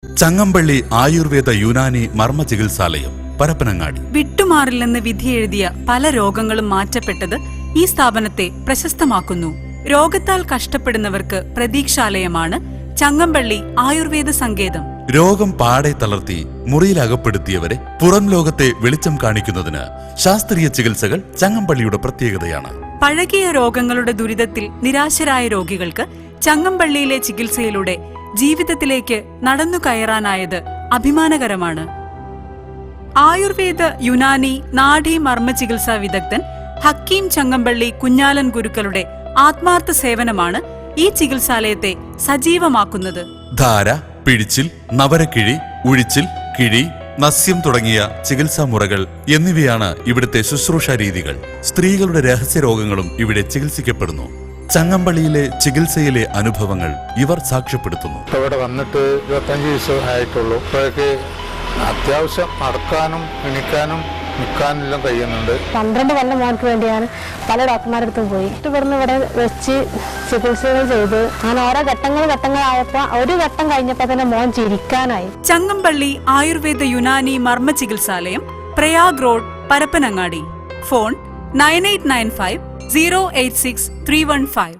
ചങ്ങമ്പള്ളി ആയുർവേദ യുനാനി മർമ്മ ചികിത്സാലയം, പരപ്പനങ്ങാടി. വിട്ടുമാറില്ലെന്ന് വിധിയെഴുതിയ പല രോഗങ്ങളും മാറ്റപ്പെട്ടത് ഈ സ്ഥാപനത്തെ പ്രശസ്തമാക്കുന്നു. രോഗത്താൽ കഷ്ടപ്പെടുന്നവർക്ക് പ്രതീക്ഷാലയമാണ് ചങ്ങമ്പള്ളി ആയുർവേദ സങ്കേതം. രോഗം പാടെ തളർത്തി മുറിയിലകപ്പെടുത്തിയവരെ പുറം ലോകത്തെ വെളിച്ചം കാണിക്കുന്നതിന് ശാസ്ത്രീയ ചികിത്സകൾ ചങ്ങമ്പള്ളിയുടെ പ്രത്യേകതയാണ്. പഴകിയ രോഗങ്ങളുടെ ദുരിതത്തിൽ നിരാശരായ രോഗികൾക്ക് ചങ്ങമ്പള്ളിയിലെ ചികിത്സയിലൂടെ ജീവിതത്തിലേക്ക് നടന്നു കയറാനായത് അഭിമാനകരമാണ്. ആയുർവേദ യുനാനി നാഡീ മർമ്മ ചികിത്സാ വിദഗ്ധൻ ഹക്കീം ചങ്ങമ്പള്ളി കുഞ്ഞാലൻ ഗുരുക്കളുടെ ആത്മാർത്ഥ സേവനമാണ് ഈ ചികിത്സാലയത്തെ സജീവമാക്കുന്നത്. ധാര, പിഴിച്ചിൽ, നവരക്കിഴി, ഉഴിച്ചിൽ, കിഴി, നസ്യം തുടങ്ങിയ ചികിത്സാ മുറകൾ എന്നിവയാണ് ഇവിടുത്തെ ശുശ്രൂഷ രീതികൾ. സ്ത്രീകളുടെ രഹസ്യരോഗങ്ങളും ഇവിടെ ചികിത്സിക്കപ്പെടുന്നു. ചങ്ങമ്പള്ളിയിലെ ചികിത്സയിലെ അനുഭവങ്ങൾ ഇവർ സാക്ഷ്യപ്പെടുത്തുന്നു. ഇവിടെ വന്നിട്ട് 25 ദിവസം ആയിട്ടുള്ളൂ. ഇപ്പോഴേക്ക് അത്യാവശ്യം നടക്കാനും എണിക്കാനും നിൽക്കാനെല്ലാം കഴിയുന്നുണ്ട്. 12 കൊല്ലം മോർക്ക് വേണ്ടിയാണ് പല ഡോക്ടർമാരടുത്തും പോയി. ഇവിടുന്ന് ഇവിടെ വെച്ച് ചികിത്സകൾ ചെയ്ത് അങ്ങനെ ഓരോ ഘട്ടങ്ങളായപ്പോ ഒരു ഘട്ടം കഴിഞ്ഞപ്പോ തന്നെ മോൻ ചിരിക്കാനായി. ചങ്ങമ്പള്ളി ആയുർവേദ യുനാനി മർമ്മ ചികിത്സാലയം, പ്രയാഗ് റോഡ്, പരപ്പനങ്ങാടി. ഫോൺ 9895 086 315.